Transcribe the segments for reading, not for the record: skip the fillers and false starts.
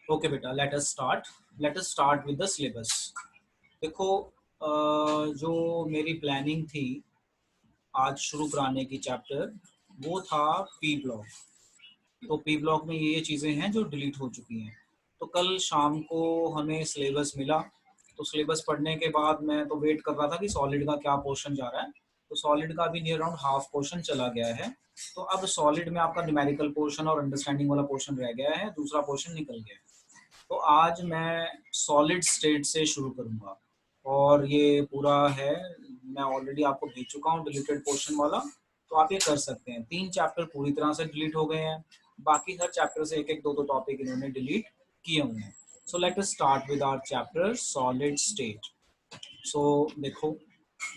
Okay बेटा, late us start with the syllabus. देखो, जो मेरी प्लानिंग थी आज शुरू कराने की चैप्टर, वो था पी ब्लॉक। तो पी ब्लॉक में ये चीज़ें हैं जो डिलीट हो चुकी हैं। तो कल शाम को हमें सिलेबस मिला, तो सिलेबस पढ़ने के बाद मैं तो वेट कर रहा था कि सॉलिड का क्या पोर्शन जा रहा है। तो सॉलिड का भी नियर अराउंड हाफ पोर्शन चला गया है। तो अब सॉलिड में आपका न्यूमेरिकल पोर्शन और अंडरस्टैंडिंग वाला पोर्शन रह गया है, दूसरा पोर्शन निकल गया है। तो आज मैं सॉलिड स्टेट से शुरू करूंगा, और ये पूरा है, मैं ऑलरेडी आपको भेज चुका हूँ डिलीटेड पोर्शन वाला। तो आप ये कर सकते हैं। 3 चैप्टर पूरी तरह से डिलीट हो गए हैं, बाकी हर चैप्टर से एक एक दो दो टॉपिक इन्होंने डिलीट किए हुए हैं। So let us start with our chapter solid state. So देखो,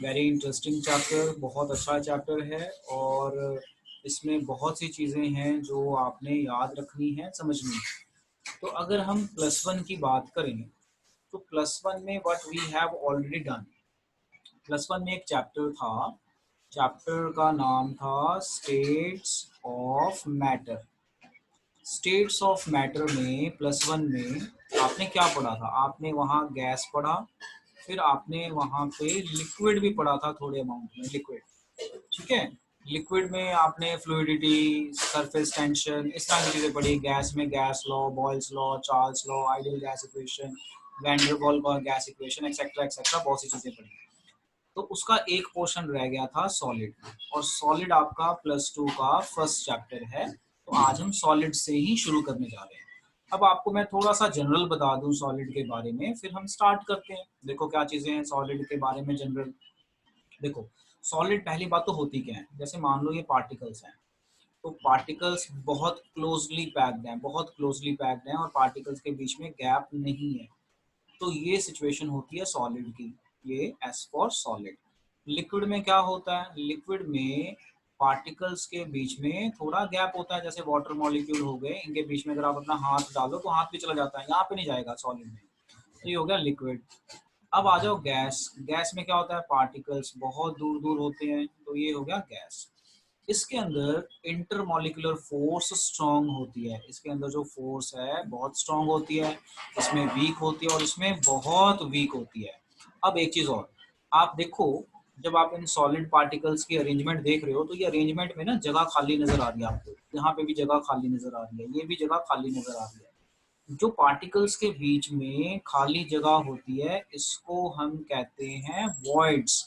वेरी इंटरेस्टिंग चैप्टर, बहुत अच्छा चैप्टर है, और इसमें बहुत सी चीज़ें हैं जो आपने याद रखनी है, समझनी है। तो अगर हम प्लस वन की बात करें, तो प्लस वन में what we have already done. Plus one में एक चैप्टर था, चैप्टर का नाम था states of matter. States of matter में प्लस वन में आपने क्या पढ़ा था? आपने वहाँ गैस पढ़ा, फिर आपने वहाँ पे लिक्विड भी पढ़ा था, थोड़े अमाउंट में लिक्विड। ठीक है, लिक्विड में आपने फ्लूइडिटी, सरफेस टेंशन, इस तरह की चीज़ें पढ़ी। गैस में gas law, Boyle's law, Charles law, ideal gas equation, van का गैस इक्वेशन, एक्सेट्रा एक्सेट्रा, बहुत सी चीज़ें पढ़ी। तो उसका एक पोर्शन रह गया था सॉलिड, और सॉलिड आपका प्लस टू का फर्स्ट चैप्टर है। तो आज हम सॉलिड से ही शुरू करने जा रहे हैं। अब आपको मैं थोड़ा सा जनरल बता दूं सॉलिड के बारे में, फिर हम स्टार्ट करते हैं। देखो क्या चीज़ें हैं सॉलिड के बारे में जनरल। देखो, सॉलिड पहली बात तो होती क्या है, जैसे मान लो ये पार्टिकल्स हैं। तो पार्टिकल्स बहुत क्लोजली पैक्ड हैं, बहुत क्लोजली पैक्ड हैं, और पार्टिकल्स के बीच में गैप नहीं है। तो ये सिचुएशन होती है सॉलिड की, ये एज फॉर सॉलिड। लिक्विड में क्या होता है? लिक्विड में पार्टिकल्स के बीच में थोड़ा गैप होता है, जैसे वाटर मॉलिक्यूल हो गए, इनके बीच में अगर आप अपना हाथ डालो तो हाथ भी चला जाता है, यहाँ पे नहीं जाएगा सॉलिड में। तो ये हो गया लिक्विड। अब आ जाओ गैस। गैस में क्या होता है? पार्टिकल्स बहुत दूर दूर होते हैं, तो ये हो गया गैस। इसके अंदर इंटरमॉलिक्यूलर फोर्स स्ट्रांग होती है, इसके अंदर जो फोर्स है बहुत स्ट्रांग होती है, इसमें वीक होती है और इसमें बहुत वीक होती है। अब एक चीज और, आप देखो, जब आप इन सॉलिड पार्टिकल्स की अरेंजमेंट देख रहे हो, तो ये अरेंजमेंट में ना जगह खाली नजर आ रही है आपको, यहाँ पे भी जगह खाली नजर आ रही है, ये भी जगह खाली नजर आ रही है। जो पार्टिकल्स के बीच में खाली जगह होती है, इसको हम कहते हैं वॉइड्स।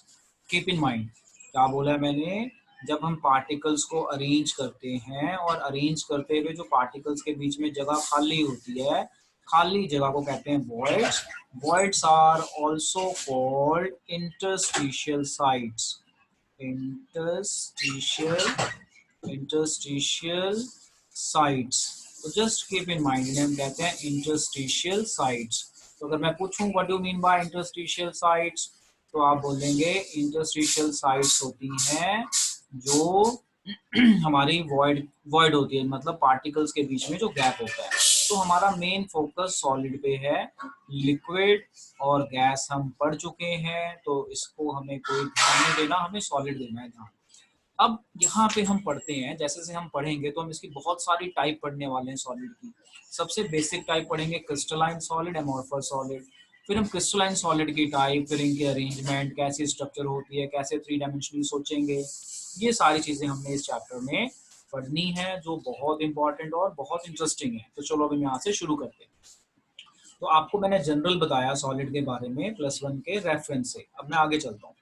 कीप इन माइंड, क्या बोला है मैंने? जब हम पार्टिकल्स को अरेंज करते हैं, और अरेंज करते हुए जो पार्टिकल्स के बीच में जगह खाली होती है, खाली जगह को कहते हैं voids. Voids are also called interstitial sites. Interstitial interstitial sites. तो जस्ट कीप इन माइंड, इन्हें हम कहते हैं इंटरस्टिशियल साइट्स। तो अगर मैं पूछूं what do mean by interstitial sites, तो आप बोलेंगे इंटरस्टिशियल साइट्स होती हैं जो हमारी वॉइड वॉइड होती है, मतलब पार्टिकल्स के बीच में जो गैप होता है। तो हमारा मेन फोकस सॉलिड पे है। लिक्विड और गैस हम पढ़ चुके हैं, तो इसको हमें कोई ध्यान नहीं देना, हमें सॉलिड देना है ध्यान। अब यहाँ पे हम पढ़ते हैं, जैसे जैसे हम पढ़ेंगे तो हम इसकी बहुत सारी टाइप पढ़ने वाले हैं सॉलिड की। सबसे बेसिक टाइप पढ़ेंगे क्रिस्टलाइन सॉलिड, एमोर्फस सॉलिड। फिर हम क्रिस्टलाइन सॉलिड की टाइप, फिर इनकी अरेंजमेंट, कैसी स्ट्रक्चर होती है, कैसे थ्री डायमेंशनली सोचेंगे, ये सारी चीजें हमने इस चैप्टर में पढ़नी है, जो बहुत इंपॉर्टेंट और बहुत इंटरेस्टिंग है। तो चलो अब हम यहाँ से शुरू करते हैं। तो आपको मैंने जनरल बताया सॉलिड के बारे में प्लस वन के रेफरेंस से। अब मैं आगे चलता हूँ।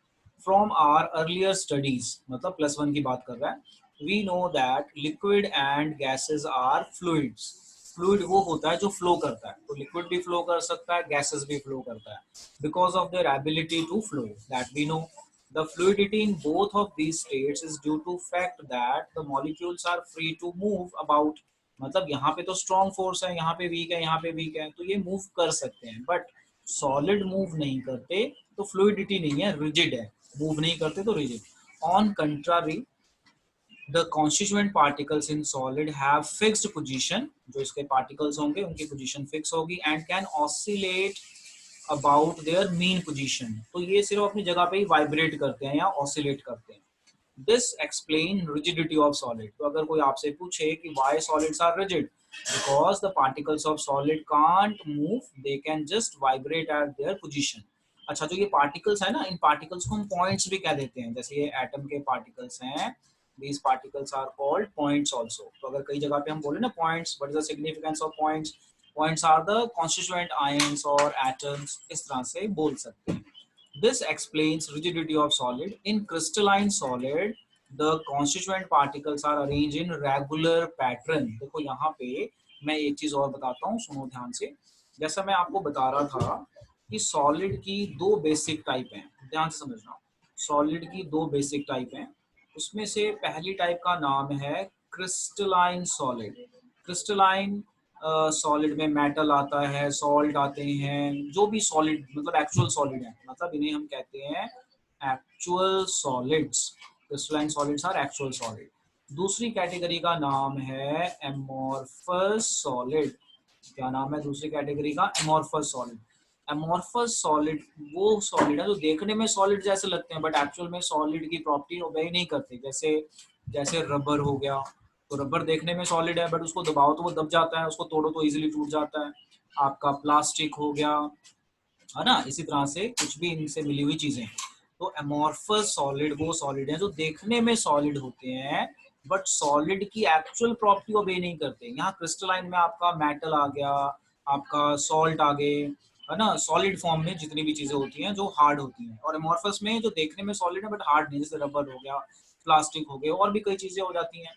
फ्रॉम आर अर्लियर स्टडीज, मतलब प्लस वन की बात कर रहा है, we know that liquid and gases are fluids. Fluid वो होता है जो फ्लो करता है, तो लिक्विड भी फ्लो कर सकता है, गैसेस भी फ्लो करता है, because of their ability to flow, that we know. The fluidity in both of these states is due to fact that the molecules are free to move about। मतलब यहाँ पे तो स्ट्रॉन्ग फोर्स है, यहाँ पे week है, यहाँ पे वीक है, तो ये मूव कर सकते हैं, बट सॉलिड मूव नहीं करते। तो फ्लूइडिटी नहीं है, रिजिड है, मूव नहीं करते तो rigid. On contrary, the constituent particles in solid have fixed position, जो इसके पार्टिकल्स होंगे उनकी पोजीशन फिक्स होगी, and can oscillate about their mean position. तो ये सिर्फ अपनी जगह पे ही वाइब्रेट करते हैं या ऑसिलेट करते हैं। This explain rigidity of solid. तो अगर कोई आपसे पूछे कि why solids are rigid, because the particles of solid can't move, they can just vibrate at their position. अच्छा, जो ये पार्टिकल्स है ना, इन पार्टिकल्स को हम पॉइंट्स भी कह देते हैं, जैसे ये एटम के पार्टिकल्स हैं, these particles are called points also. तो अगर कई जगह पे हम बोले ना points, what is the significance of points? Points are the constituent ions or atoms, इस तरह से बोल सकते हैं. This explains rigidity of solid. In crystalline solid, the constituent particles are arranged in regular pattern. देखो यहाँ पे मैं एक चीज और बताता हूँ, सुनो ध्यान से. जैसा मैं आपको बता रहा था कि सॉलिड की दो बेसिक टाइप हैं, ध्यान से समझना. सॉलिड की दो बेसिक टाइप हैं, उसमें से पहली टाइप का नाम है क्रिस्टलाइन सॉलिड. क्रिस्टलाइन सॉलिड में मेटल आता है, सॉल्ट आते हैं, जो भी सॉलिड मतलब एक्चुअल सॉलिड है, मतलब इन्हें हम कहते हैं actual solids. Crystalline solids are actual solid. दूसरी कैटेगरी का नाम है एमोर्फस सॉलिड. क्या नाम है दूसरी कैटेगरी का? Amorphous solid. एमोर्फस सॉलिड वो सॉलिड है जो देखने में सॉलिड जैसे लगते हैं बट एक्चुअल में सॉलिड की प्रॉपर्टी ओबे नहीं करते. जैसे जैसे रबर हो गया, तो रबर देखने में सॉलिड है बट उसको दबाओ तो वो दब जाता है, उसको तोड़ो तो इजीली टूट जाता है. आपका प्लास्टिक हो गया, है ना, इसी तरह से कुछ भी इनसे मिली हुई चीजें. तो एमोर्फस सॉलिड वो सॉलिड है जो देखने में सॉलिड होते हैं बट सॉलिड की एक्चुअल प्रॉपर्टी ओबे नहीं करते. यहाँ क्रिस्टलाइन में आपका मेटल आ गया, आपका सॉल्ट आ गए, है ना, सॉलिड फॉर्म में जितनी भी चीजें होती हैं जो हार्ड होती हैं. और एमोर्फस में जो देखने में सॉलिड है बट हार्ड नहीं, जैसे रबर हो गया, प्लास्टिक हो गया, और भी कई चीजें हो जाती हैं.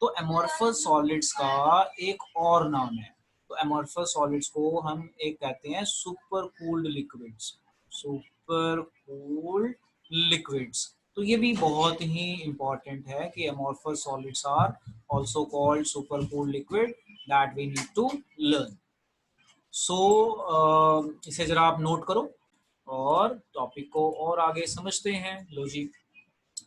तो एमोर्फस सॉलिड्स का एक और नाम है. तो एमोर्फस सॉलिड्स को हम एक कहते हैं super cooled liquids. Super cooled liquids. तो ये भी बहुत ही इंपॉर्टेंट है कि amorphous solids are also called super cooled liquid, that we need to learn. So इसे जरा आप नोट करो और टॉपिक को और आगे समझते हैं. लो जी,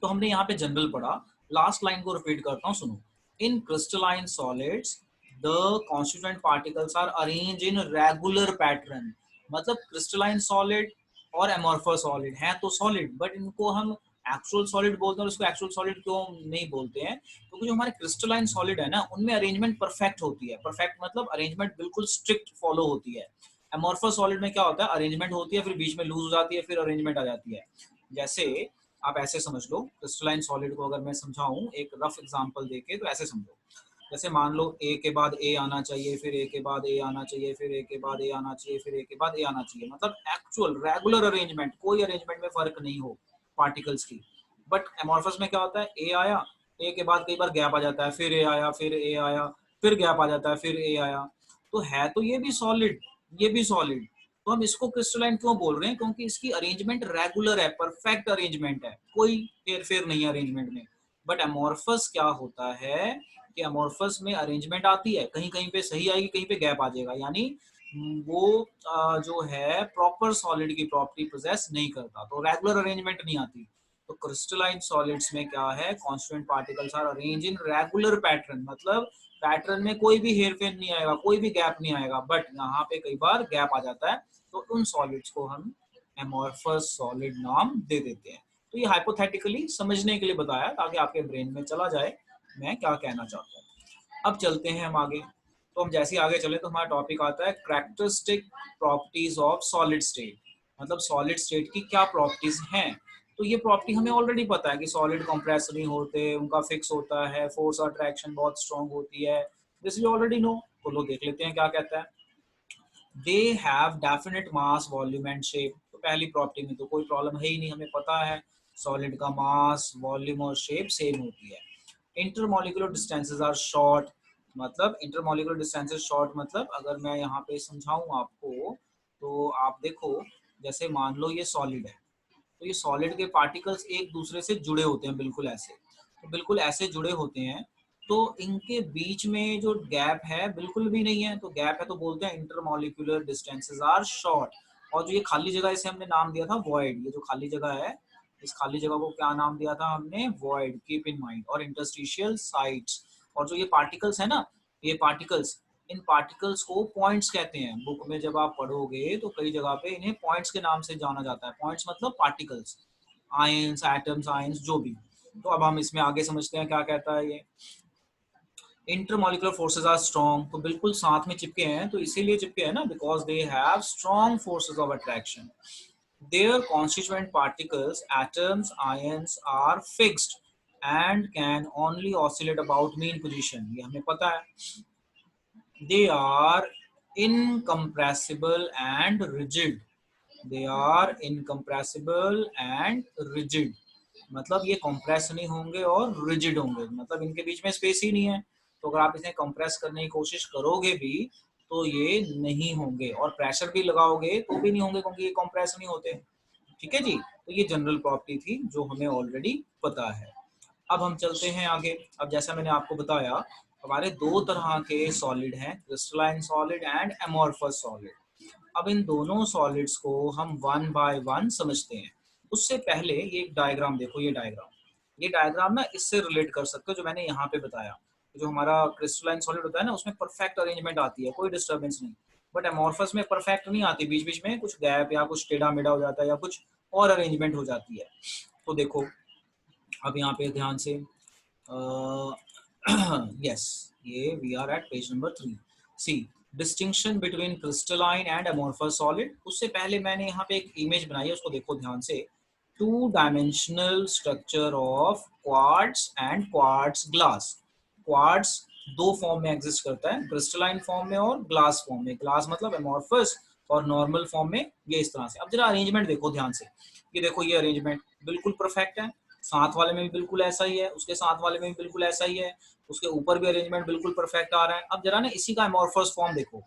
तो हमने यहाँ पे जनरल पढ़ा. लास्ट लाइन को रिपीट करता हूँ, सुनो. In crystalline solids the constituent particles are arrange in regular pattern. मतलब क्रिस्टलाइन सॉलिड और एमोर्फस सॉलिड हैं तो सॉलिड, बट इनको हम एक्चुअल सॉलिड बोलते हैं. और इसको एक्चुअल सॉलिड क्यों नहीं बोलते हैं? क्योंकि जो हमारे क्रिस्टलाइन सॉलिड है ना, उनमें अरेंजमेंट परफेक्ट होती है. परफेक्ट मतलब अरेंजमेंट बिल्कुल स्ट्रिक्ट फॉलो होती है. एमोर्फस सॉलिड में क्या होता है, अरेंजमेंट होती है, फिर बीच में लूज हो जाती है, फिर अरेंजमेंट आ जाती है. जैसे आप ऐसे समझ लो, क्रिस्टलाइन सॉलिड को अगर मैं समझाऊं एक रफ एग्जांपल देके, तो ऐसे समझो. जैसे मान लो ए के बाद ए आना चाहिए, फिर ए के बाद ए आना चाहिए, फिर ए के बाद ए आना चाहिए, फिर ए के बाद ए आना चाहिए. मतलब एक्चुअल रेगुलर अरेंजमेंट, कोई अरेंजमेंट में फर्क नहीं हो पार्टिकल्स की. बट एमोर्फस में क्या होता है, ए आया, ए के बाद कई बार गैप आ जाता है, फिर ए आया, फिर ए आया, फिर गैप आ जाता है, फिर ए आया. तो है तो ये भी सॉलिड, ये भी सॉलिड. तो हम इसको क्रिस्टलाइन क्यों बोल रहे हैं? क्योंकि इसकी अरेंजमेंट रेगुलर है, परफेक्ट अरेंजमेंट है, कोई हेर फेर नहीं है अरेंजमेंट में. बट एमोर्फस क्या होता है कि एमोर्फस में अरेंजमेंट आती है, कहीं कहीं पे सही आएगी, कहीं पे गैप आ जाएगा. यानी वो जो है प्रॉपर सॉलिड की प्रॉपर्टी पोजेस नहीं करता, तो रेगुलर अरेंजमेंट नहीं आती. तो क्रिस्टलाइन सॉलिड्स में क्या है, constituent particles are arrange in regular pattern. मतलब पैटर्न में कोई भी हेरफेर नहीं आएगा, कोई भी गैप नहीं आएगा. बट यहाँ पे कई बार गैप आ जाता है, तो उन सॉलिड्स को हम एमोर्फस सॉलिड नाम दे देते हैं. तो ये हाइपोथेटिकली समझने के लिए बताया ताकि आपके ब्रेन में चला जाए मैं क्या कहना चाहता हूँ. अब चलते हैं हम आगे. तो हम जैसे आगे चले तो हमारा टॉपिक आता है characteristic properties of solid state. मतलब सॉलिड स्टेट की क्या प्रॉपर्टीज हैं. तो ये प्रॉपर्टी हमें ऑलरेडी पता है कि सॉलिड कंप्रेस नहीं होते, उनका फिक्स होता है, फोर्स और अट्रैक्शन बहुत स्ट्रांग होती है. This we already know. तो लोग देख लेते हैं क्या कहता है. They have definite mass, volume and shape. तो पहली प्रॉपर्टी में तो कोई प्रॉब्लम है ही नहीं, हमें पता है सॉलिड का मास, वॉल्यूम और शेप सेम होती है. Intermolecular distances are short. मतलब इंटरमॉलिक्यूलर डिस्टेंसेस शॉर्ट मतलब अगर मैं यहाँ पे समझाऊं आपको, तो आप देखो, जैसे मान लो ये सॉलिड है, तो ये सॉलिड के पार्टिकल्स एक दूसरे से जुड़े होते हैं बिल्कुल ऐसे. तो बिल्कुल ऐसे जुड़े होते हैं, तो इनके बीच में जो गैप है बिल्कुल भी नहीं है. तो गैप है तो बोलते हैं इंटरमॉलिक्यूलर डिस्टेंसेस आर शॉर्ट. और जो ये खाली जगह, इसे हमने नाम दिया था वॉइड. ये जो खाली जगह है, इस खाली जगह को क्या नाम दिया था हमने? वॉइड. Keep in mind. और इंटरस्टिशियल साइट्स. और जो ये पार्टिकल्स है ना, ये पार्टिकल्स, इन पार्टिकल्स को पॉइंट्स कहते हैं. बुक में जब आप पढ़ोगे तो कई जगह पे इन्हें पॉइंट्स के नाम से जाना जाता है. पॉइंट्स मतलब पार्टिकल्स, आयंस, एटम्स, आयंस जो भी. तो अब हम इसमें आगे समझते हैं क्या कहता है ये. इंटरमॉलिक्यूलर फोर्सेस आर स्ट्रॉन्ग, तो बिल्कुल साथ में चिपके हैं, तो इसीलिए चिपके हैं ना, because they have strong forces of attraction. Their constituent particles, atoms, ions are fixed and can only oscillate about mean position. ये हमें पता है. They are incompressible and rigid. They are incompressible and rigid. मतलब ये compress नहीं होंगे और rigid होंगे, मतलब इनके बीच में स्पेस ही नहीं है. तो अगर आप इसे कंप्रेस करने की कोशिश करोगे भी तो ये नहीं होंगे, और प्रेशर भी लगाओगे तो भी नहीं होंगे, क्योंकि ये कंप्रेस नहीं होते. ठीक है जी. तो ये जनरल प्रॉपर्टी थी जो हमें ऑलरेडी पता है. अब हम चलते हैं आगे. अब जैसा मैंने आपको बताया, हमारे दो तरह के सॉलिड हैं, crystalline solid and amorphous solid. अब इन दोनों सॉलिड्स को हम वन बाय वन समझते हैं. उससे पहले ये एक डायग्राम देखो. ये डायग्राम ना इससे रिलेट कर सकते हो जो मैंने यहाँ पे बताया. जो हमारा क्रिस्टलाइन सॉलिड होता है ना, उसमें परफेक्ट अरेंजमेंट आती है, कोई डिस्टर्बेंस नहीं. बट एमोर्फस में परफेक्ट नहीं आती, बीच बीच में कुछ गैप या कुछ टेढ़ा मेढ़ा हो जाता है या कुछ और अरेंजमेंट हो जाती है. तो देखो अब यहाँ पे ध्यान से, यस, ये we are at page number 3. C, distinction between crystalline and amorphous solid. उससे पहले मैंने यहाँ पे एक इमेज बनाई है, उसको देखो ध्यान से. Two dimensional structure of quartz and quartz glass. Quartz दो फॉर्म में एग्जिस्ट करता है, क्रिस्टलाइन फॉर्म में और ग्लास फॉर्म में. ग्लास मतलब अमोर्फस, और नॉर्मल फॉर्म में ये इस तरह से. अब जरा अरेंजमेंट देखो ध्यान से. ये देखो, ये अरेंजमेंट बिल्कुल परफेक्ट है. साथ वाले में भी बिल्कुल ऐसा ही है, उसके साथ वाले में भी बिल्कुल ऐसा ही है, उसके ऊपर भी अरेंजमेंट बिल्कुल परफेक्ट आ रहा है. अब जरा ना इसी का एमोर्फस फॉर्म देखो.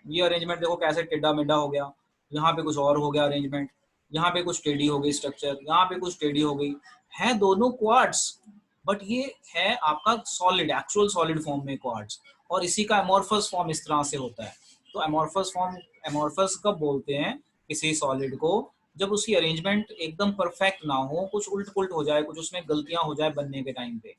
ये अरेंजमेंट देखो कैसे टेढ़ा मेढ़ा हो गया, यहाँ पे कुछ और हो गया अरेंजमेंट, यहाँ पे कुछ टेढ़ी हो गई स्ट्रक्चर, यहाँ पे कुछ टेढ़ी हो गई. है दोनों क्वार्ट्स, बट ये है आपका सॉलिड, एक्चुअल सॉलिड फॉर्म में क्वार्ट्स, और इसी का एमोर्फस फॉर्म इस तरह से होता है. तो एमोर्फस फॉर्म, एमोर्फस कब बोलते हैं किसी सॉलिड को, जब उसकी अरेंजमेंट एकदम परफेक्ट ना हो, कुछ उल्ट पुल्ट हो जाए, कुछ उसमें गलतियां हो जाए बनने के टाइम पे.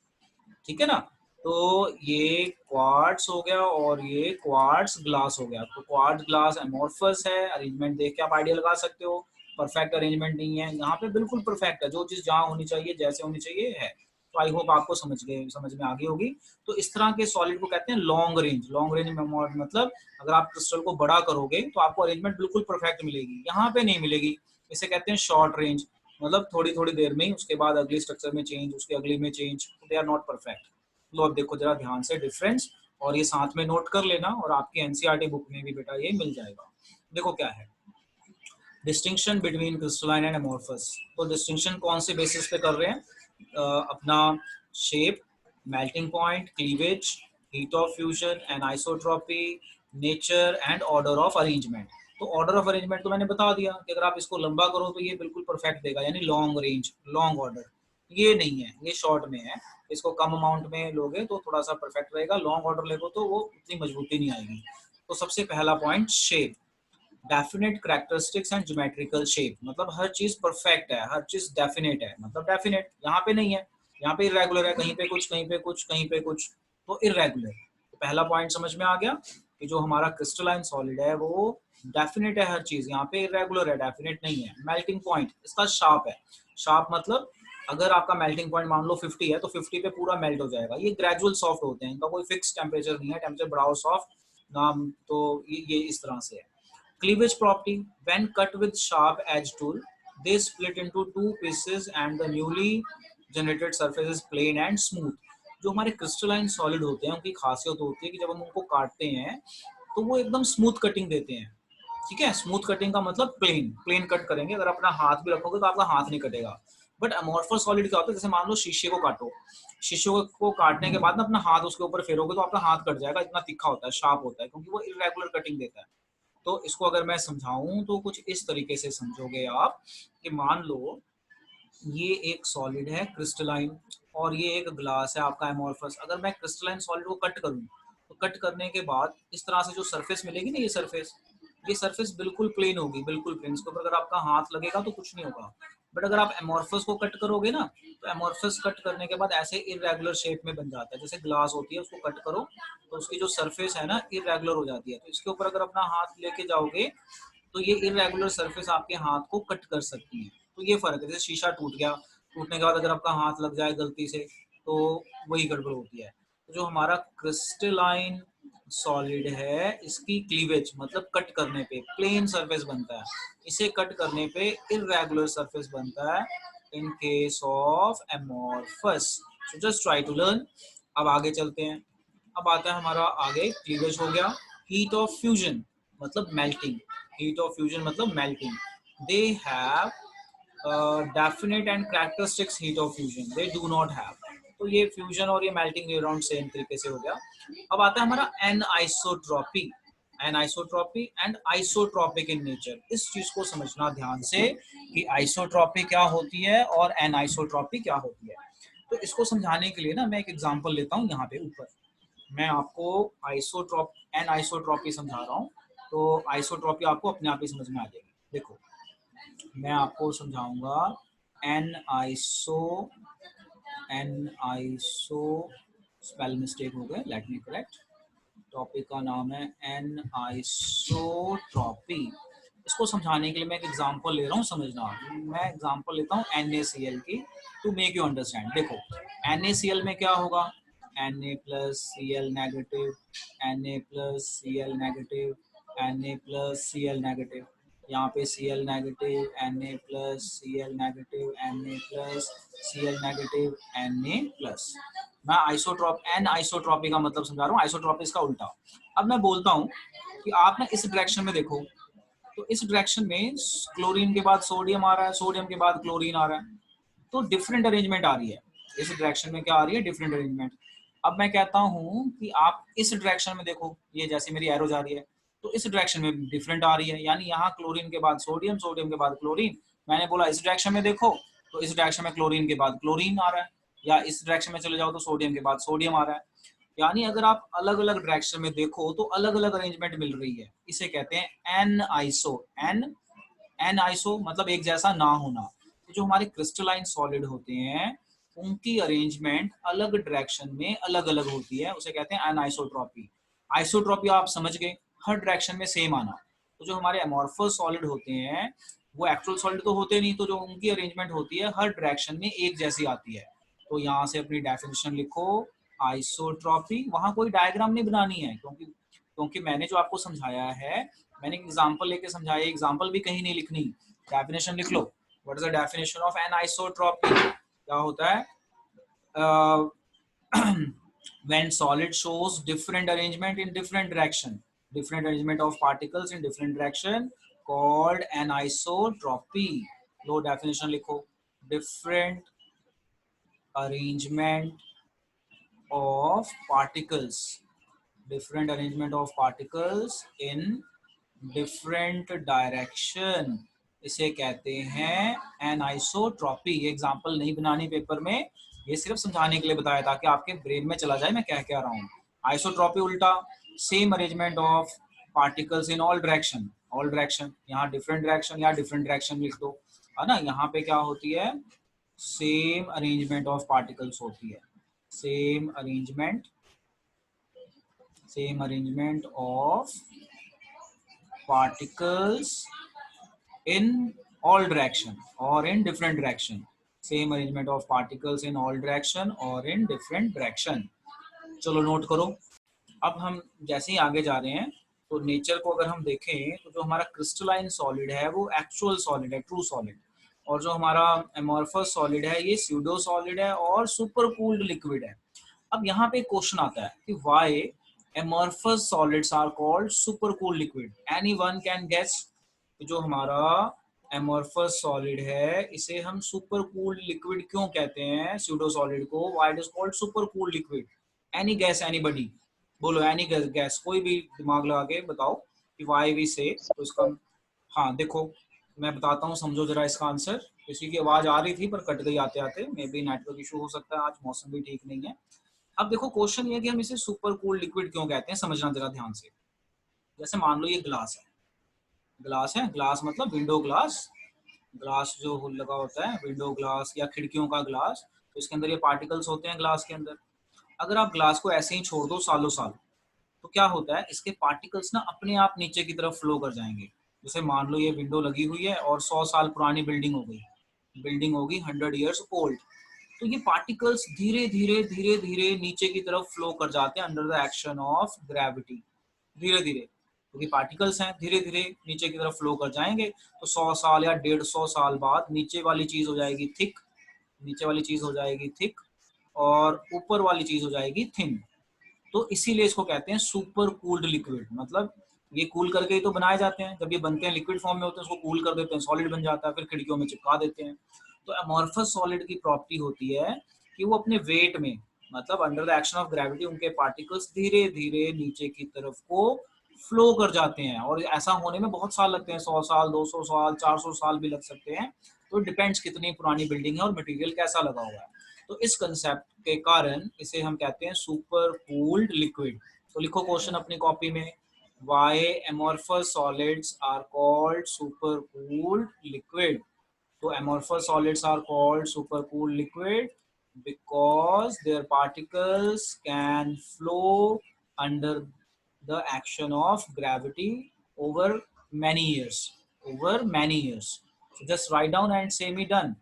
ठीक है ना. तो ये क्वार्ट्स हो गया और ये क्वार्ट्स ग्लास हो गया. तो क्वार्ट्स ग्लास एमोर्फस है, अरेंजमेंट देख के आप आइडिया लगा सकते हो. परफेक्ट अरेंजमेंट नहीं है यहाँ पे, बिल्कुल परफेक्ट है, जो चीज जहाँ होनी चाहिए जैसे होनी चाहिए है. तो आई होप आपको समझ में आ गई होगी. तो इस तरह के सॉलिड को कहते हैं लॉन्ग रेंज. लॉन्ग रेंज में मतलब अगर आप क्रिस्टल को बड़ा करोगे तो आपको अरेंजमेंट बिल्कुल परफेक्ट मिलेगी, यहाँ पे नहीं मिलेगी. इसे कहते हैं शॉर्ट रेंज, मतलब थोड़ी थोड़ी देर में ही उसके बाद अगली स्ट्रक्चर में चेंज, उसके अगली में change. They are not perfect. लो अब देखो जरा ध्यान से डिफरेंस, और ये साथ में नोट कर लेना, और आपकी एनसीईआरटी बुक में भी बेटा ये मिल जाएगा. देखो क्या है distinction between crystalline and amorphous. तो डिस्टिंक्शन कौन से बेसिस पे कर रहे हैं? अपना shape, melting point, cleavage, heat of fusion and isotropy, nature and order of arrangement. तो ऑर्डर ऑफ अरेंजमेंट तो मैंने बता दिया कि अगर आप इसको लंबा करो तो ये बिल्कुल परफेक्ट देगा, यानी लॉन्ग रेंज, लॉन्ग ऑर्डर. ये नहीं है, ये शॉर्ट में है. इसको कम अमाउंट में लोगे तो थोड़ा सा परफेक्ट रहेगा, लॉन्ग ऑर्डर लेगो तो वो उतनी मजबूती नहीं आएगी. तो सबसे पहला point shape. Definite characteristics and geometrical shape, मतलब हर चीज परफेक्ट है, हर चीज डेफिनेट है, मतलब डेफिनेट. यहाँ पे नहीं है, यहाँ पे इरेगुलर है, कहीं पे कुछ, कहीं पे कुछ, कहीं पे कुछ, तो इरेगुलर. तो पहला पॉइंट समझ में आ गया कि जो हमारा क्रिस्टलाइन सॉलिड है वो डेफिनेट है हर चीज, यहाँ पे इरेगुलर है, डेफिनेट नहीं है. मेल्टिंग पॉइंट इसका शार्प है. शार्प मतलब अगर आपका मेल्टिंग पॉइंट मान लो 50 है तो 50 पे पूरा मेल्ट हो जाएगा. ये ग्रेजुअल सॉफ्ट होते हैं, इनका कोई फिक्स टेम्परेचर नहीं है, टेम्परेचर बढ़ाओ सॉफ्ट नाम. तो ये इस तरह से है. Cleavage property. When cut with sharp edge tool, they split into two pieces and the newly generated surface is plain and smooth. जो हमारे क्रिस्टलाइन सॉलिड होते हैं उनकी खासियत होती है कि जब हम उनको काटते हैं तो वो एकदम स्मूथ कटिंग देते हैं. ठीक है, स्मूथ कटिंग का मतलब प्लेन प्लेन कट करेंगे. अगर अपना हाथ भी रखोगे तो आपका हाथ नहीं कटेगा. बट अमोर्फस सॉलिड क्या होता है, जैसे मान लो शीशे को काटो, शीशे को काटने के बाद ना अपना हाथ उसके ऊपर फेरोगे तो आपका हाथ कट जाएगा, इतना तिखा होता है, शार्प होता है, क्योंकि वो इरेगुलर कटिंग देता है. तो इसको अगर मैं समझाऊं तो कुछ इस तरीके से समझोगे आप कि मान लो ये एक सॉलिड है क्रिस्टलाइन और ये एक ग्लास है आपका एमोर्फस. अगर मैं क्रिस्टलाइन सॉलिड को कट करूं तो कट करने के बाद इस तरह से जो सरफेस मिलेगी ना, ये सरफेस बिल्कुल प्लेन होगी, बिल्कुल प्लेन. इसके ऊपर अगर आपका हाथ लगेगा तो कुछ नहीं होगा. बट अगर आप एमोर्फस को कट करोगे ना, तो एमोर्फस कट करने के बाद ऐसे इरेगुलर शेप में बन जाता है. जैसे ग्लास होती है, उसको कट करो तो उसकी जो सरफेस है ना इरेगुलर हो जाती है. तो इसके ऊपर अगर अपना हाथ लेके जाओगे तो ये इरेगुलर सरफेस आपके हाथ को कट कर सकती है. तो ये फर्क है. जैसे शीशा टूट गया, टूटने के बाद अगर आपका हाथ लग जाए गलती से तो वही गड़बड़ होती है. तो जो हमारा क्रिस्टलाइन सॉलिड है इसकी क्लीवेज मतलब कट करने पे प्लेन सरफेस बनता है, इसे कट करने पे इर्रेगुलर सरफेस बनता है in case of amorphous. So just try to learn. अब आगे चलते हैं। अब आता है हमारा आगे क्लीवेज हो गया। हीट ऑफ फ्यूजन मतलब मेल्टिंग, हीट ऑफ फ्यूजन मतलब melting. They have definite and characteristics heat of fusion, they do not have. तो ये फ्यूजन और ये मेल्टिंग अराउंड सेम तरीके से हो गया। अब आता है हमारा anisotropy, anisotropy and isotropic in nature. इस चीज को समझना ध्यान से कि आइसोट्रॉपी क्या होती है और एन आइसोट्रॉपी क्या होती है। तो इसको समझाने के लिए ना मैं एक एग्जांपल लेता हूँ। यहाँ पे ऊपर मैं आपको आइसोट्रॉप एन आइसोट्रॉपी समझा रहा हूँ, तो आइसोट्रॉपी आपको अपने आप ही समझ में आ जाएगी। देखो मैं आपको समझाऊंगा aniso, aniso spell mistake हो गए, लेट मी करेक्ट। टॉपिक का नाम है एन आइसोट्रॉपी। इसको समझाने के लिए मैं एक एग्जांपल ले रहा हूँ, समझना। मैं एग्जांपल लेता हूँ NaCl की टू मेक यू अंडरस्टैंड। देखो NaCl में क्या होगा, Na plus Cl negative, Na plus Cl negative, Na plus Cl negative, यहाँ पे Cl negative, Na plus Cl negative, Na plus Cl negative, Na plus. मैं आइसोट्रॉप एन आइसोट्रॉपी का मतलब समझा रहा हूँ, आइसोट्रॉपी इसका उल्टा। अब मैं बोलता हूँ कि आप ना इस डायरेक्शन में देखो, तो इस डायरेक्शन में क्लोरीन के बाद सोडियम आ रहा है, सोडियम के बाद क्लोरीन आ रहा है, तो डिफरेंट अरेंजमेंट आ रही है। इस डायरेक्शन में क्या आ रही है, डिफरेंट अरेंजमेंट। अब मैं कहता हूँ कि आप इस डायरेक्शन में देखो, ये जैसे मेरी एरो जा रही है, तो इस डायरेक्शन में डिफरेंट आ रही है, यानी यहाँ क्लोरीन के बाद सोडियम, सोडियम के बाद क्लोरीन। मैंने बोला इस डायरेक्शन में देखो, तो इस डायरेक्शन में क्लोरीन के बाद क्लोरीन आ रहा है, या इस डायरेक्शन में चले जाओ तो सोडियम के बाद सोडियम आ रहा है। यानी अगर आप अलग अलग डायरेक्शन में देखो तो अलग अलग अरेंजमेंट मिल रही है। इसे कहते हैं एन आइसो। एन आइसो मतलब एक जैसा ना होना। तो जो हमारे क्रिस्टलाइन सॉलिड होते हैं उनकी अरेंजमेंट अलग डायरेक्शन में अलग अलग होती है, उसे कहते हैं एनाइसोट्रॉपी। आइसोट्रॉपी आप समझ गए, हर डायरेक्शन में सेम आना। तो जो हमारे अमॉर्फस सॉलिड होते हैं वो एक्चुअल सॉलिड तो होते नहीं, तो जो उनकी अरेंजमेंट होती है हर डायरेक्शन में एक जैसी आती है। तो यहाँ से अपनी डेफिनेशन लिखो, आइसोट्रॉपी। वहां कोई डायग्राम नहीं बनानी है, क्योंकि मैंने जो आपको समझाया है, मैंने एग्जांपल लेके समझाया, एग्जांपल भी कहीं नहीं लिखनी, डेफिनेशन लिख लो। What is the definition of an isotropy? क्या होता है? when solid shows different arrangement in different direction, different arrangement of particles in different direction, called anisotropy. Low definition लिखो, different arrangement of particles, different arrangement of particles in different direction, इसे कहते हैं anisotropy. ये example नहीं बनानी paper में, ये सिर्फ समझाने के लिए बताया ताकि आपके ब्रेन में चला जाए मैं क्या कह रहा हूँ। आइसोट्रॉपी उल्टा, same arrangement of particles in all direction, all direction. यहाँ डिफरेंट डायरेक्शन या डिफरेंट डायरेक्शन लिख दो, है ना। यहाँ पे क्या होती है, सेम अरेंजमेंट ऑफ पार्टिकल्स होती है, same arrangement, same arrangement of particles in all direction or in different direction, same arrangement of particles in all direction or in different direction। चलो नोट करो। अब हम जैसे ही आगे जा रहे हैं तो नेचर को अगर हम देखें तो जो हमारा क्रिस्टलाइन सॉलिड है वो एक्चुअल सॉलिड है, ट्रू सॉलिड। और जो हमारा एमॉर्फस सॉलिड है ये स्यूडो सॉलिड है और सुपर कूल्ड लिक्विड है। अब यहाँ पे क्वेश्चन आता है कि why amorphous solids are called super cool liquid? Anyone can guess? जो हमारा amorphous solid है इसे हम super cool liquid क्यों कहते हैं, pseudo solid को? Why it is called super cool liquid? Any guess, anybody? बोलो any guess, कोई भी दिमाग लगा के बताओ कि why we say। तो इसका हाँ देखो मैं बताता हूँ, समझो जरा इसका आंसर। किसी की आवाज आ रही थी पर कट गई आते आते, मे बी नेटवर्क इशू हो सकता है, आज मौसम भी ठीक नहीं है। अब देखो क्वेश्चन ये है कि हम इसे सुपर कूल लिक्विड क्यों कहते हैं, समझना जरा ध्यान से। जैसे मान लो ये ग्लास है, ग्लास है, ग्लास मतलब विंडो ग्लास, ग्लास जो लगा होता है विंडो ग्लास या खिड़कियों का ग्लास, तो इसके अंदर ये पार्टिकल्स होते हैं ग्लास के अंदर। अगर आप ग्लास को ऐसे ही छोड़ दो सालों साल, तो क्या होता है, इसके पार्टिकल्स ना अपने आप नीचे की तरफ फ्लो कर जाएंगे। जैसे मान लो ये विंडो लगी हुई है और 100 साल पुरानी बिल्डिंग हो गई, बिल्डिंग होगी 100 ईयर्स ओल्ड, तो ये पार्टिकल्स धीरे धीरे धीरे धीरे नीचे की तरफ फ्लो कर जाते हैं under the action of gravity. धीरे धीरे, क्योंकि पार्टिकल्स हैं, धीरे धीरे नीचे की तरफ फ्लो कर जाएंगे। तो 100 साल या 150 साल बाद नीचे वाली चीज हो जाएगी थिक, नीचे वाली चीज हो जाएगी थिक, और ऊपर वाली चीज हो जाएगी थिन। तो इसीलिए इसको कहते हैं सुपर कूल्ड लिक्विड। मतलब ये कूल करके ही तो बनाए जाते हैं, जब ये बनते हैं लिक्विड फॉर्म में होते हैं उसको कूल कर देते हैं, सॉलिड बन जाता है, फिर खिड़कियों में चिपका देते हैं। तो अमॉर्फस सॉलिड की प्रॉपर्टी होती है कि वो अपने वेट में, मतलब under the action of gravity, उनके पार्टिकल्स धीरे धीरे नीचे की तरफ को फ्लो कर जाते हैं। और ऐसा होने में बहुत साल लगते हैं, 100 साल, 200 साल, 400 साल भी लग सकते हैं। तो डिपेंड्स कितनी पुरानी बिल्डिंग है और मटेरियल कैसा लगा हुआ है। तो इस कंसेप्ट के कारण इसे हम कहते हैं सुपर कूल्ड लिक्विड। तो लिखो क्वेश्चन अपनी कॉपी में, why amorphous solids are called supercooled liquid? So amorphous solids are called supercooled liquid because their particles can flow under the action of gravity over many years, over many years. So just write down and say me done.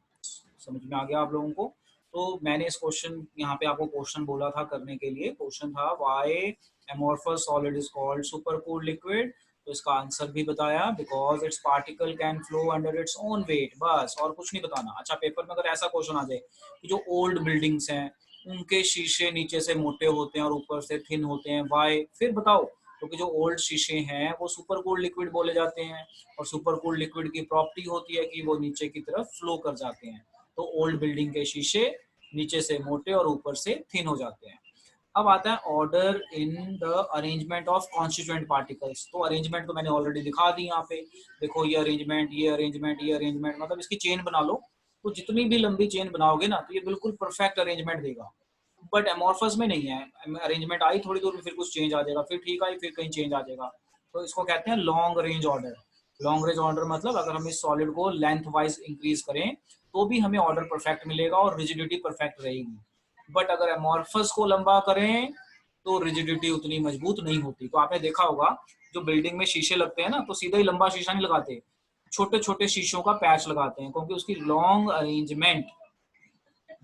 समझ में आ गया आप लोगों को? तो मैंने इस question, यहाँ पे आपको क्वेश्चन बोला था करने के लिए, क्वेश्चन था why amorphous solid is called supercooled liquid। तो इसका आंसर भी बताया, because it's particle can flow under its own wait, बस और कुछ नहीं बताना। अच्छा, पेपर में अगर ऐसा क्वेश्चन आ जाए कि जो ओल्ड बिल्डिंग्स हैं उनके शीशे नीचे से मोटे होते हैं और ऊपर से थिन होते हैं, वाई, फिर बताओ। क्योंकि जो ओल्ड शीशे हैं वो सुपर कूल्ड लिक्विड बोले जाते हैं, और सुपर कूल्ड लिक्विड की प्रॉपर्टी होती है कि वो नीचे की तरफ फ्लो कर जाते हैं। तो ओल्ड बिल्डिंग के शीशे नीचे से मोटे और ऊपर से थिन हो जाते हैं। अब आता है order in the arrangement of constituent particles. तो अरेंजमेंट तो मैंने ऑलरेडी दिखा दी यहाँ पे, देखो ये अरेंजमेंट, ये अरेंजमेंट, ये अरेंजमेंट, मतलब इसकी चेन बना लो। तो जितनी भी लंबी चेन बनाओगे ना तो ये बिल्कुल परफेक्ट अरेंजमेंट देगा। बट एमॉर्फस में नहीं है, अरेंजमेंट आई थोड़ी दूर में फिर कुछ चेंज आ जाएगा, फिर ठीक आई फिर कहीं चेंज आ जाएगा। तो इसको कहते हैं long range order. Long range order मतलब अगर हम इस सॉलिड को लेंथ वाइज इंक्रीज करें तो भी हमें ऑर्डर परफेक्ट मिलेगा और रिजिडिटी परफेक्ट रहेगी। बट अगर एमॉर्फस को लंबा करें तो रिजिडिटी उतनी मजबूत नहीं होती। तो आपने देखा होगा जो बिल्डिंग में शीशे लगते हैं ना, तो सीधा ही लंबा शीशा नहीं लगाते, छोटे छोटे शीशों का पैच लगाते हैं, क्योंकि उसकी लॉन्ग अरेंजमेंट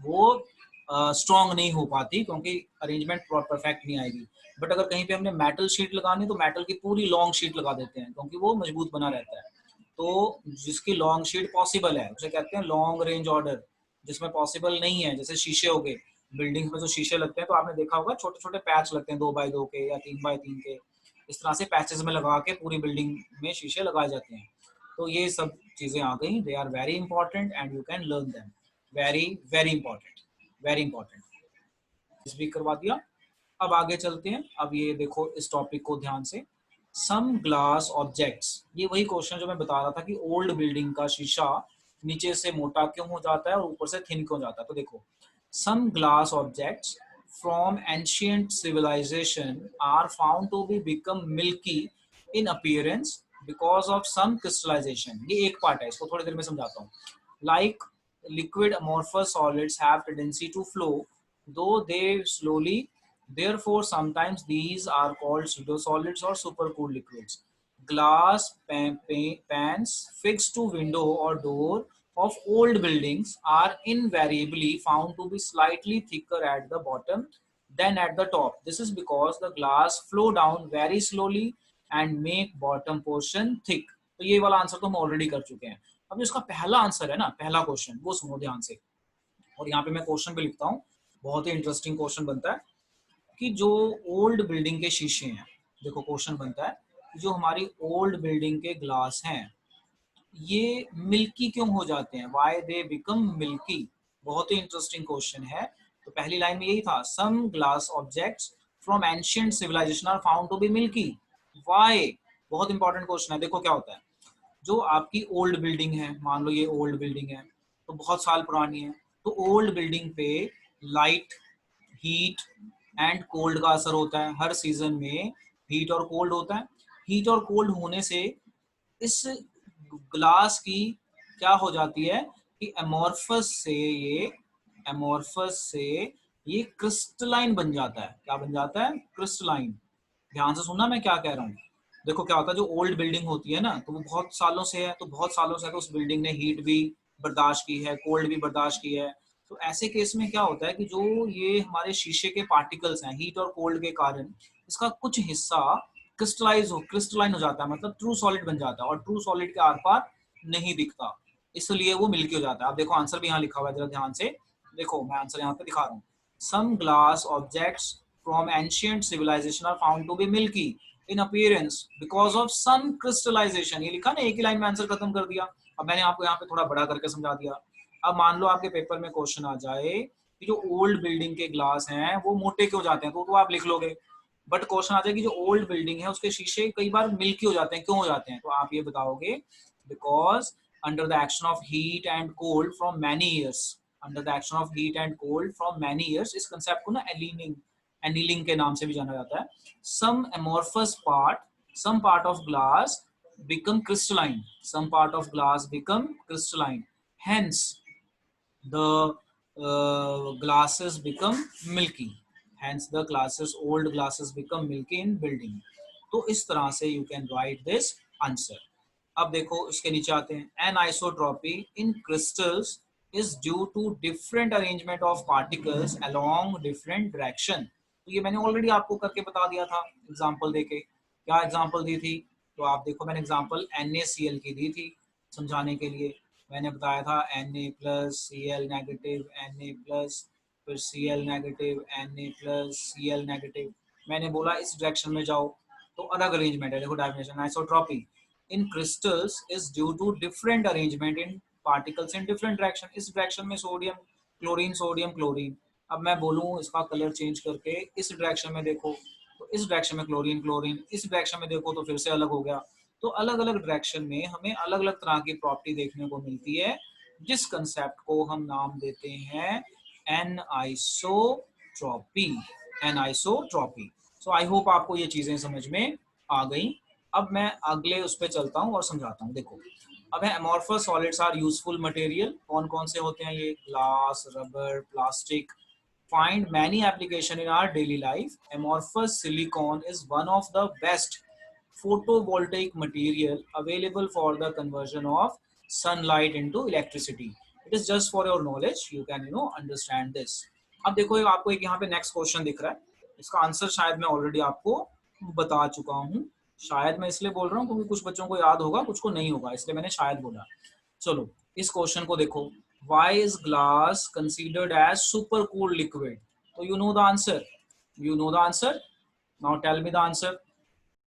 वो स्ट्रॉन्ग नहीं हो पाती, क्योंकि अरेंजमेंट परफेक्ट नहीं आएगी। बट अगर कहीं पे हमने मेटल शीट लगानी तो मेटल की पूरी लॉन्ग शीट लगा देते हैं, क्योंकि वो मजबूत बना रहता है। तो जिसकी लॉन्ग शीट पॉसिबल है उसे कहते हैं लॉन्ग रेंज ऑर्डर। जिसमें पॉसिबल नहीं है, जैसे शीशे हो गए, बिल्डिंग में जो शीशे लगते हैं तो आपने देखा होगा छोटे छोटे पैच लगते हैं 2x2 के या 3x3 के, इस तरह से पैचेस में लगा के पूरी बिल्डिंग में शीशे लगाए जाते हैं। तो ये सब चीजें आ गई, they are very important and you can learn them, very very important, very important. भी करवा दिया। अब आगे चलते हैं। अब ये देखो इस टॉपिक को ध्यान से, सम ग्लास ऑब्जेक्ट्स, ये वही क्वेश्चन जो मैं बता रहा था कि ओल्ड बिल्डिंग का शीशा नीचे से मोटा क्यों हो जाता है और ऊपर से थिन क्यों जाता है। तो देखो, some glass objects from ancient civilization are found to be become milky in appearance because of some crystallization. ये एक पार्ट है, इसको थोड़ी देर में समझाता हूँ। Like liquid amorphous solids have tendency to flow though they slowly, therefore sometimes these are called pseudosolids or supercooled liquids. Glass pans fixed to window or door of old buildings are invariably found to be slightly thicker at the bottom than at the top. This is because the glass flow down very slowly and make bottom portion thick. तो ये वाला answer तो हम already कर चुके हैं। अब जो इसका पहला आंसर है ना, पहला क्वेश्चन, वो सुनो ध्यान से। और यहाँ पे मैं क्वेश्चन भी लिखता हूँ, बहुत ही इंटरेस्टिंग क्वेश्चन बनता है कि जो ओल्ड बिल्डिंग के शीशे हैं, देखो क्वेश्चन बनता है जो हमारी ओल्ड बिल्डिंग के ग्लास हैं ये मिल्की क्यों हो जाते हैं, वाई दे बिकम मिल्की। बहुत ही इंटरेस्टिंग क्वेश्चन है। तो पहली लाइन में यही था, some glass objects from ancient civilization are found to be milky, why. बहुत इंपॉर्टेंट क्वेश्चन है। देखो क्या होता है, जो आपकी ओल्ड बिल्डिंग है, मान लो ये ओल्ड बिल्डिंग है तो बहुत साल पुरानी है, तो ओल्ड बिल्डिंग पे लाइट, हीट एंड कोल्ड का असर होता है। हर सीजन में हीट और कोल्ड होता है। हीट और कोल्ड होने से इस ग्लास की क्या हो जाती है कि एमोर्फस से ये क्रिस्टलाइन बन जाता है। क्या बन जाता है? क्रिस्टलाइन। ध्यान से सुनना मैं क्या कह रहा हूँ। देखो क्या होता है, जो ओल्ड बिल्डिंग होती है ना तो वो बहुत सालों से है, तो बहुत सालों से है तो उस बिल्डिंग ने हीट भी बर्दाश्त की है, कोल्ड भी बर्दाश्त की है। तो ऐसे केस में क्या होता है कि जो ये हमारे शीशे के पार्टिकल्स हैं, हीट और कोल्ड के कारण इसका कुछ हिस्सा क्रिस्टलाइन हो जाता है, मतलब ट्रू सॉलिड बन जाता है और ट्रू सॉलिड के आर पार नहीं दिखता, इसलिए वो मिल्की हो जाता है। आप देखो आंसर भी यहाँ लिखा हुआ है, जरा ध्यान से देखो, मैं आंसर यहाँ पे दिखा रहा हूँ। Some glass objects from ancient civilization are found to be milky in appearance because of some crystallization. ये लिखा ना, एक ही लाइन में आंसर खत्म कर दिया। अब मैंने आपको यहाँ पे थोड़ा बड़ा करके समझा दिया। अब मान लो आपके पेपर में क्वेश्चन आ जाए कि जो ओल्ड बिल्डिंग के ग्लास हैं वो मोटे क्यों जाते हैं, तो आप लिख लोगे। बट क्वेश्चन आ जाए कि जो ओल्ड बिल्डिंग है उसके शीशे कई बार मिल्की हो जाते हैं, क्यों हो जाते हैं, तो आप ये बताओगे because under the action of heat and cold from many years, under the action of heat and cold from many years, इस concept को ना annealing के नाम से भी जाना जाता है। some amorphous part of glass become crystalline, some part of glass become crystalline, hence the glasses become milky, hence the old glasses become milky in building। तो इस तरह से you can write this answer। अब देखो इसके नीचे आते हैं। Anisotropy in crystals is due to different arrangement of particles along different direction. तो ये मैंने ऑलरेडी आपको करके बता दिया था एग्जांपल देके। क्या एग्जांपल दी थी, तो आप देखो मैंने एग्जांपल NaCl की दी थी समझाने के लिए। मैंने बताया था Na plus Cl negative, Na plus फिर Cl negative, Na plus Cl negative. मैंने बोला इस डायरेक्शन में जाओ, तो अलग अरेंजमेंट है। देखो definition, isotropy in crystals is due to different arrangement in particles in different direction। इस डायरेक्शन में सोडियम क्लोरीन, सोडियम क्लोरीन। अब मैं बोलूँ इसका कलर चेंज करके इस डायरेक्शन में देखो, तो इस डायरेक्शन में क्लोरीन क्लोरीन, इस डायरेक्शन में देखो तो फिर से अलग हो गया। तो अलग अलग डायरेक्शन में हमें अलग अलग तरह की प्रॉपर्टी देखने को मिलती है, जिस कंसेप्ट को हम नाम देते हैं एनआइसोट्रॉपी, एनआइसोट्रॉपी। सो आई होप आपको ये चीजें समझ में आ गई। अब मैं अगले उस पर चलता हूँ और समझाता हूँ। देखो अब है amorphous solids are useful material. कौन कौन से होते हैं ये, glass, rubber, plastic. find many application in our daily life। amorphous silicon is one of the best photovoltaic material available for the conversion of sunlight into electricity। it is just for your knowledge, you can understand this। अब देखो आपको एक यहाँ पे next question दिख रहा है, इसका आंसर शायद मैं ऑलरेडी आपको बता चुका हूँ। शायद मैं इसलिए बोल रहा हूँ क्योंकि कुछ बच्चों को याद होगा, कुछ को नहीं होगा, इसलिए मैंने शायद बोला। चलो इस क्वेश्चन को देखो, why is glass considered as super cool liquid? तो you know the answer, now tell me the answer।